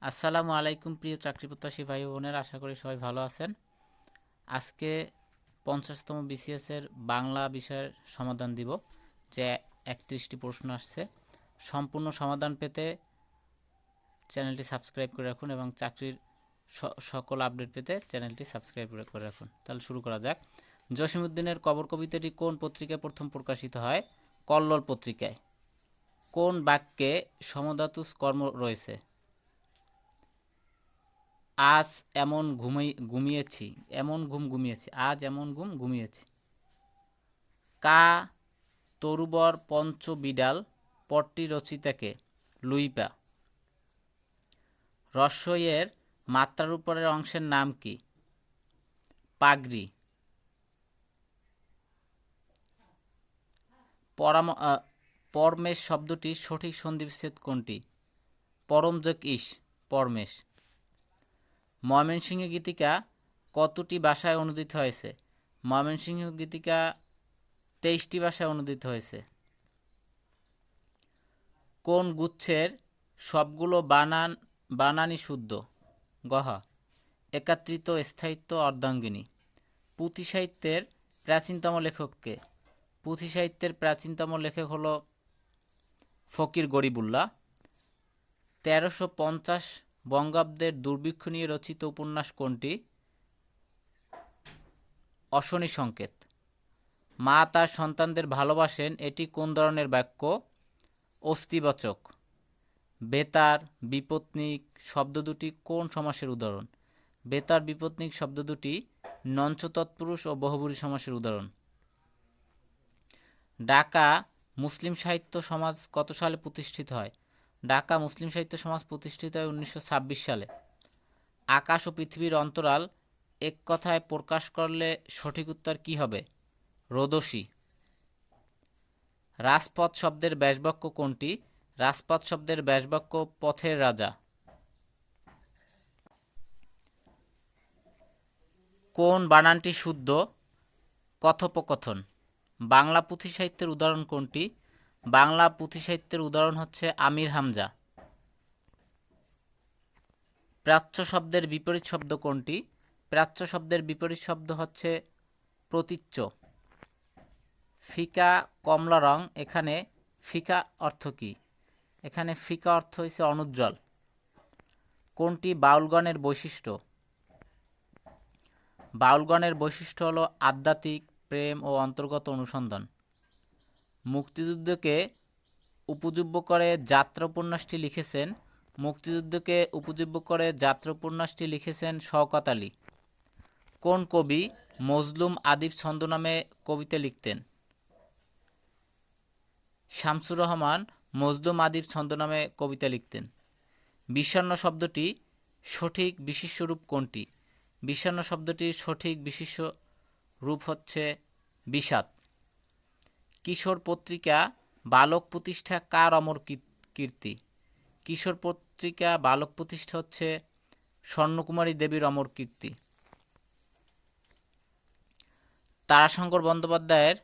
আসসালামু আলাইকুম প্রিয় চাকরিপ্রত্যাশী ভাই বোনের, আশা করি সবাই ভালো আছেন। আজকে 50তম বিসিএসের বাংলা বিষয়ের সমাধান দিব, যে 31টি প্রশ্ন আসছে। সম্পূর্ণ সমাধান পেতে চ্যানেলটি সাবস্ক্রাইব করে রাখুন এবং চাকরির সকল আপডেট পেতে চ্যানেলটি সাবস্ক্রাইব করে রাখুন। তাহলে শুরু করা যাক। জসিমউদ্দিনের কবর কবিতাটি কোন পত্রিকায় প্রথম প্রকাশিত হয়? কল্লোল পত্রিকায়। কোন বাক্যে সমধাতু কর্ম রয়েছে? আজ এমন ঘুমিয়েছি, এমন ঘুম ঘুমিয়েছি, আজ এমন ঘুম ঘুমিয়েছি। কা তরুবর পঞ্চ বিড়াল পট্টি রচিতাকে? লুইপা। রস্বইয়ের মাত্রার উপরের অংশের নাম কি? পাগড়ি। পরমেশ শব্দটির সঠিক সন্ধিবিচ্ছেদ কোনটি? পরমযোগ ইস, পরমেশ। ময়মনসিংহ গীতিকা কতটি ভাষায় অনুদিত হয়েছে? ময়মনসিংহ গীতিকা 23টি ভাষায় অনুদিত হয়েছে। কোন গুচ্ছের সবগুলো বানানই শুদ্ধ? গহা। একাত্রিত, স্থায়িত্ব, অর্ধাঙ্গিনী। পুঁথি সাহিত্যের প্রাচীনতম লেখককে? পুঁথি সাহিত্যের প্রাচীনতম লেখক হল ফকির গরিবুল্লাহ। 1350 বঙ্গাব্দের দুর্ভিক্ষ নিয়ে রচিত উপন্যাস কোনটি? অশনি সংকেত। মা তার সন্তানদের ভালোবাসেন, এটি কোন ধরনের বাক্য? অস্তিবাচক। বেতার, বিপত্নিক শব্দ দুটি কোন সমাসের উদাহরণ? বেতার, বিপত্নিক শব্দ দুটি নঞ্চ তৎপুরুষ ও বহুব্রীহি সমাসের উদাহরণ। ঢাকা মুসলিম সাহিত্য সমাজ কত সালে প্রতিষ্ঠিত হয়? ঢাকা মুসলিম সাহিত্য সমাজ প্রতিষ্ঠিত হয় 1926 সালে। আকাশ ও পৃথিবীর অন্তরাল এক কথায় প্রকাশ করলে সঠিক উত্তর কী হবে? রোদসী। রাজপথ শব্দের ব্যাসবাক্য কোনটি? রাজপথ শব্দের ব্যাসবাক্য পথের রাজা। কোন বানানটি শুদ্ধ? কথোপকথন। বাংলা পুঁথি সাহিত্যের উদাহরণ কোনটি? বাংলা পুঁথি সাহিত্যের উদাহরণ হচ্ছে আমির হামজা। প্রাচ্য শব্দের বিপরীত শব্দ কোনটি? প্রাচ্য শব্দের বিপরীত শব্দ হচ্ছে প্রতীচ্য। ফিকা কমলা রং, এখানে ফিকা অর্থ কী? এখানে ফিকা অর্থ হচ্ছে অনুজ্জ্বল। কোনটি বাউলগণের বৈশিষ্ট্য? বাউলগণের বৈশিষ্ট্য হলো আধ্যাত্মিক, প্রেম ও অন্তর্গত অনুসন্ধান। মুক্তিযুদ্ধকে উপজীব্য করে যাত্রা উপন্যাসটি লিখেছেন? মুক্তিযুদ্ধকে উপজীব্য করে যাত্রা উপন্যাসটি লিখেছেন শওকত আলী। কোন কবি মজলুম আদিব ছদ্মনামে কবিতা লিখতেন? শামসুর রহমান মজলুম আদিব ছদ্মনামে কবিতা লিখতেন। বিষণ্ণ শব্দটি সঠিক বিশেষ্য রূপ কোনটি? বিষণ্ণ শব্দটির সঠিক বিশেষ্য রূপ হচ্ছে বিষাদ। কিশোর পত্রিকা বালক প্রতিষ্ঠা কার অমর কীর্তি? কিশোর পত্রিকা বালক প্রতিষ্ঠা হচ্ছে স্বর্ণকুমারী দেবীর অমর কীর্তি। তারাশঙ্কর বন্দ্যোপাধ্যায়ের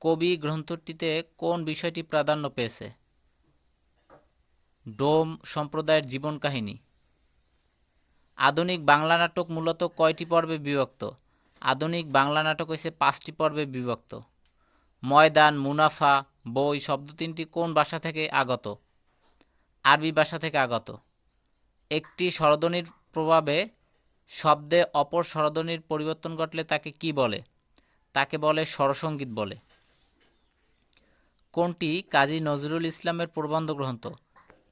কবি গ্রন্থটিতে কোন বিষয়টি প্রাধান্য পেয়েছে? ডোম সম্প্রদায়ের জীবন কাহিনী। আধুনিক বাংলা নাটক মূলত কয়টি পর্বে বিভক্ত? আধুনিক বাংলা নাটক হয়েছে 5টি পর্বে বিভক্ত। ময়দান, মুনাফা, বই শব্দ তিনটি কোন ভাষা থেকে আগত? আরবি ভাষা থেকে আগত। একটি স্বরধ্বনির প্রভাবে শব্দে অপর স্বরধ্বনির পরিবর্তন ঘটলে তাকে কি বলে? তাকে বলে স্বরসঙ্গীত বলে। কোনটি কাজী নজরুল ইসলামের প্রবন্ধ গ্রন্থ?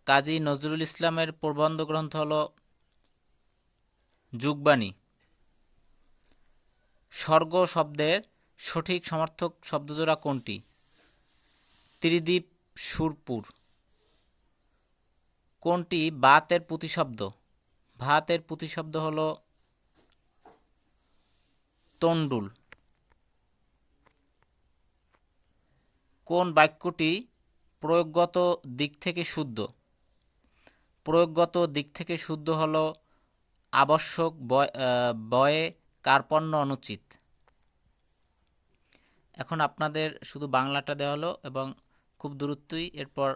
কাজী নজরুল ইসলামের প্রবন্ধ গ্রন্থ হল যুগবাণী। স্বর্গ শব্দের সঠিক সমার্থক শব্দজোড়া কোনটি? ত্রিদীপ, সুরপুর। কোনটি বাতের প্রতিশব্দ? ভাতের প্রতিশব্দ হল তন্ডুল। কোন বাক্যটি প্রয়োগগত দিক থেকে শুদ্ধ? প্রয়োগগত দিক থেকে শুদ্ধ হল আবশ্যক, বয়ে, কার্পণ্য, অনুচিত। এখন আপনাদের শুধু বাংলাটা দেওয়া হলো এবং খুব দ্রুতই এরপর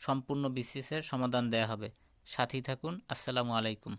সম্পূর্ণ বিসিএসের সমাধান দেওয়া হবে। সাথেই থাকুন। আসসালামু আলাইকুম।